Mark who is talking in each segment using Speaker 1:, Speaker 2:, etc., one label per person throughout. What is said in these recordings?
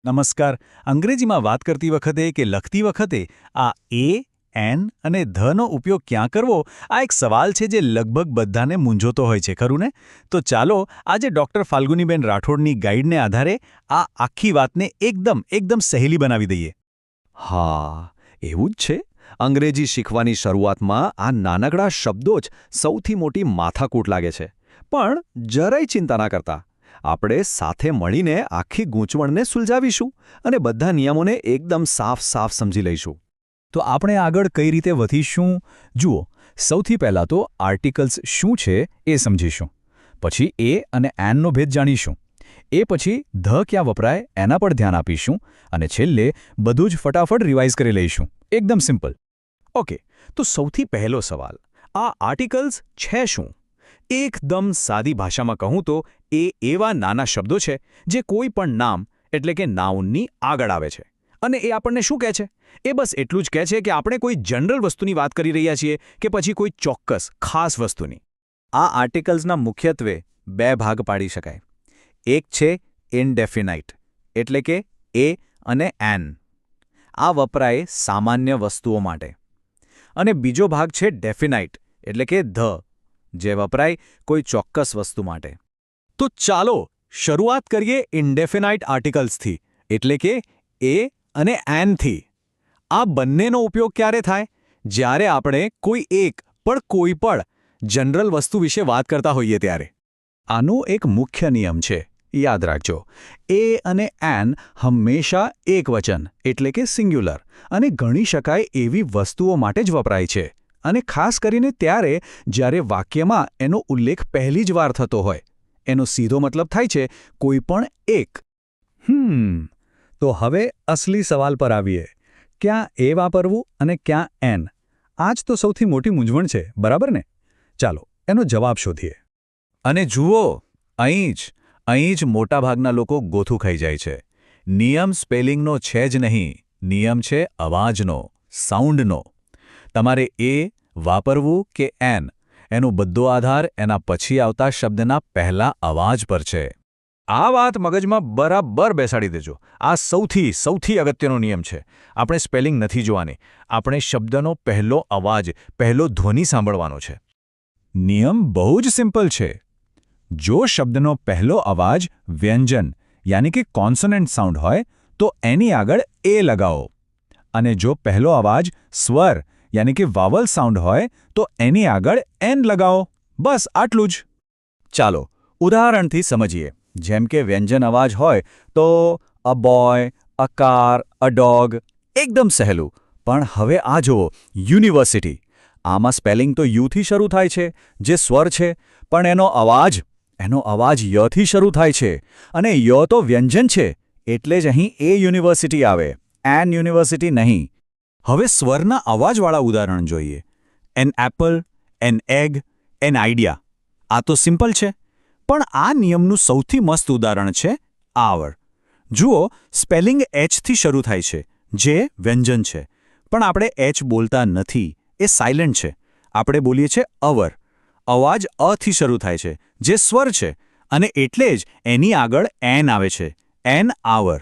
Speaker 1: નમસ્કાર. અંગ્રેજીમાં વાત કરતી વખતે કે લખતી વખતે આ એ, એન અને ધનો ઉપયોગ ક્યાં કરવો, આ એક સવાલ છે જે લગભગ બધાને મૂંઝવતો હોય છે, ખરું ને? તો ચાલો આજે ડૉક્ટર ફાલ્ગુનીબેન રાઠોડની ગાઈડને આધારે આ આખી વાતને એકદમ સહેલી બનાવી દઈએ.
Speaker 2: હા, એવું જ છે. અંગ્રેજી શીખવાની શરૂઆતમાં આ નાનકડા શબ્દો જ સૌથી મોટી માથાકૂટ લાગે છે. પણ જરાય ચિંતા ના કરતા. આપણે સાથે મળીને આખી ગૂંચવણને સુલઝાવીશું અને બધા નિયમોને એકદમ સાફ સમજી લઈશું.
Speaker 1: તો આપણે આગળ કઈ રીતે વધીશું? જુઓ, સૌથી પહેલાં તો આર્ટિકલ્સ શું છે એ સમજીશું. પછી એ અને એનનો ભેદ જાણીશું. એ પછી ધ ક્યાં વપરાય એના પર ધ્યાન આપીશું. અને છેલ્લે બધું જ ફટાફટ રિવાઇઝ કરી લઈશું. એકદમ સિમ્પલ. ઓકે, તો સૌથી પહેલો સવાલ, આ આર્ટિકલ્સ છે શું? એકદમ સાદી ભાષામાં કહું તો એ એવા નાના શબ્દો છે જે કોઈ પણ નામ એટલે કે નાઉનની આગળ આવે છે. અને એ આપણને શું કહે છે? એ બસ એટલું જ કહે છે કે આપણે કોઈ જનરલ વસ્તુની વાત કરી રહ્યા છીએ કે પછી કોઈ ચોક્કસ ખાસ વસ્તુની.
Speaker 2: આ આર્ટિકલ્સના મુખ્યત્વે બે ભાગ પાડી શકાય. એક છે ઇનડેફિનાઇટ એટલે કે એ અને એન. આ વપરાય સામાન્ય વસ્તુઓ માટે. અને બીજો ભાગ છે ડેફિનાઇટ એટલે કે ધ, જે વપરાય કોઈ ચોક્કસ વસ્તુ માટે.
Speaker 1: તો ચાલો શરૂઆત કરીએ ઇન્ડેફિનાઇટ આર્ટિકલ્સથી, એટલે કે એ અને એનથી. આ બંનેનો ઉપયોગ ક્યારે થાય? જ્યારે આપણે કોઈ પણ જનરલ વસ્તુ વિશે વાત કરતા હોઈએ ત્યારે. આનો એક મુખ્ય નિયમ છે, યાદ રાખજો. એ અને એન હંમેશા એકવચન એટલે કે સિંગ્યુલર અને ગણી શકાય એવી વસ્તુઓ માટે જ વપરાય છે. અને ખાસ કરીને ત્યારે જ્યારે વાક્યમાં એનો ઉલ્લેખ પહેલી જ વાર થતો હોય. એનો સીધો મતલબ થાય છે કોઈ પણ એક. તો હવે અસલી સવાલ પર આવીએ. ક્યાં એ વાપરવું અને ક્યાં એન? આ જ તો સૌથી મોટી મૂંઝવણ છે, બરાબર ને? ચાલો એનો જવાબ શોધીએ.
Speaker 2: અને જુઓ, અહીં જ મોટાભાગના લોકો ગોથું ખાઈ જાય છે. નિયમ સ્પેલિંગનો છે જ નહીં, નિયમ છે અવાજનો, સાઉન્ડનો. તમારે એ વાપરવું કે એન, એનો બધો આધાર એના પછી આવતા શબ્દના પહેલા અવાજ પર છે. આ વાત મગજમાં બરાબર બેસાડી દેજો. આ સૌથી અગત્યનો નિયમ છે. આપણે સ્પેલિંગ નથી જોવાની, આપણે શબ્દનો પહેલો અવાજ, પહેલો ધ્વનિ સાંભળવાનો છે.
Speaker 1: નિયમ બહુ જ સિમ્પલ છે. જો શબ્દનો પહેલો અવાજ વ્યંજન યાની કે કોન્સોનન્ટ સાઉન્ડ હોય તો એની આગળ એ લગાવો. અને જો પહેલો અવાજ સ્વર યાની કે વાવલ સાઉન્ડ હોય તો એની આગળ એન લગાવો. બસ આટલું જ.
Speaker 2: ચાલો ઉદાહરણથી સમજીએ. જેમ કે વ્યંજન અવાજ હોય તો a boy, a car, a dog. એકદમ સહેલું. પણ હવે આ જુઓ, યુનિવર્સિટી. આમાં સ્પેલિંગ તો યુથી શરૂ થાય છે, જે સ્વર છે, પણ એનો અવાજ યથી શરૂ થાય છે. અને ય તો વ્યંજન છે, એટલે જ અહીં એ યુનિવર્સિટી આવે, એન યુનિવર્સિટી નહીં.
Speaker 1: હવે સ્વરના અવાજવાળા ઉદાહરણ જોઈએ. An apple, an egg, an idea. આ તો સિમ્પલ છે. પણ આ નિયમનું સૌથી મસ્ત ઉદાહરણ છે આવર. જુઓ, સ્પેલિંગ એચથી શરૂ થાય છે, જે વ્યંજન છે. પણ આપણે એચ બોલતા નથી, એ સાયલન્ટ છે. આપણે બોલીએ છીએ અવર. અવાજ અથી શરૂ થાય છે, જે સ્વર છે. અને એટલે જ એની આગળ એન આવે છે, એન આવર.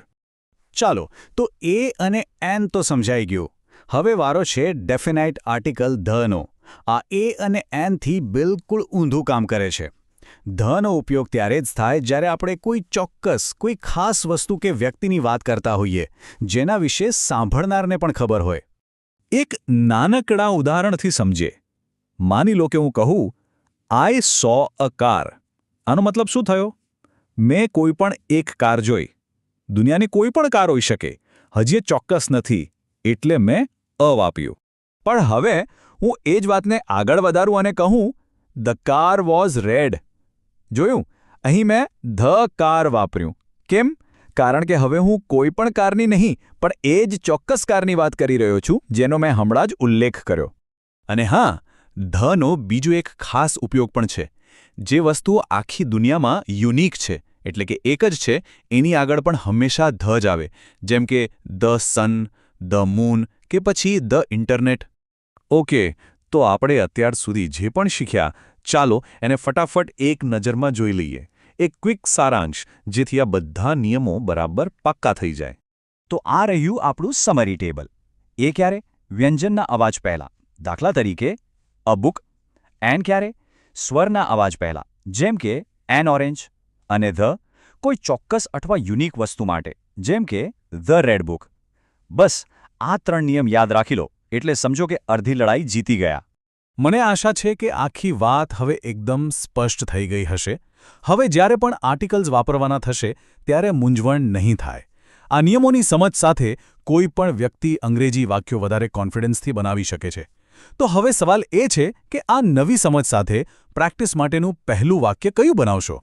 Speaker 1: ચાલો, તો એ અને એન તો સમજાઈ ગયું. હવે વારો છે ડેફિનાઇટ આર્ટિકલ ધનો. આ એ અને એનથી બિલકુલ ઊંધું કામ કરે છે. ધનો ઉપયોગ ત્યારે જ થાય જ્યારે આપણે કોઈ ખાસ વસ્તુ કે વ્યક્તિની વાત કરતા હોઈએ, જેના વિશે સાંભળનારને પણ ખબર હોય. એક નાનકડા ઉદાહરણથી સમજીએ. માની લો કે હું કહું, આઈ સો અ કાર. આનો મતલબ શું થયો? મેં કોઈ પણ એક કાર જોઈ. દુનિયાની કોઈ પણ કાર હોઈ શકે, હજી એ ચોક્કસ નથી, એટલે મેં અ વાપર્યું. પણ હવે હું એ જ વાતને આગળ વધારું અને કહું, ધ કાર વોઝ રેડ. જોયું? અહીં મેં ધ કાર વાપર્યું. કેમ? કારણ કે હવે હું કોઈ પણ કારની નહીં, પણ એ જ ચોક્કસ કારની વાત કરી રહ્યો છું, જેનો મેં હમણાં જ ઉલ્લેખ કર્યો. અને હા, ધનો બીજો એક ખાસ ઉપયોગ પણ છે. જે વસ્તુઓ આખી દુનિયામાં યુનિક છે, એટલે કે એક જ છે, એની આગળ પણ હંમેશા ધ જ આવે. જેમ કે ધ સન, ધ મૂન કે પછી ધ ઇન્ટરનેટ. ઓકે, તો આપણે અત્યાર સુધી જે પણ શીખ્યા, ચાલો એને ફટાફટ એક નજરમાં જોઈ લઈએ.
Speaker 3: એક ક્વિક સારાંશ, જેથી આ બધા નિયમો બરાબર પાક્કા થઈ જાય.
Speaker 4: તો આ રહ્યું આપણું સમરી ટેબલ. એ ક્યારે? વ્યંજનના અવાજ પહેલાં. દાખલા તરીકે અ બુક. એન ક્યારે? સ્વરના અવાજ પહેલાં, જેમ કે એન ઓરેન્જ. અને ધ કોઈ ચોક્કસ અથવા યુનિક વસ્તુ માટે, જેમ કે ધ રેડ બુક. બસ આ 3 નિયમ યાદ રાખી લો એટલે સમજો કે અડધી લડાઈ જીતી ગયા.
Speaker 5: મને આશા છે કે આખી વાત હવે એકદમ સ્પષ્ટ થઈ ગઈ હશે. હવે જ્યારે પણ આર્ટિકલ્સ વાપરવાના થશે ત્યારે મૂંઝવણ નહીં થાય. આ નિયમોની સમજ સાથે કોઈ પણ વ્યક્તિ અંગ્રેજી વાક્યો વધારે કોન્ફિડન્સથી બનાવી શકે છે. તો હવે સવાલ એ છે કે આ નવી સમજ સાથે પ્રેક્ટિસ માટેનું પહેલું વાક્ય કયું બનાવશો?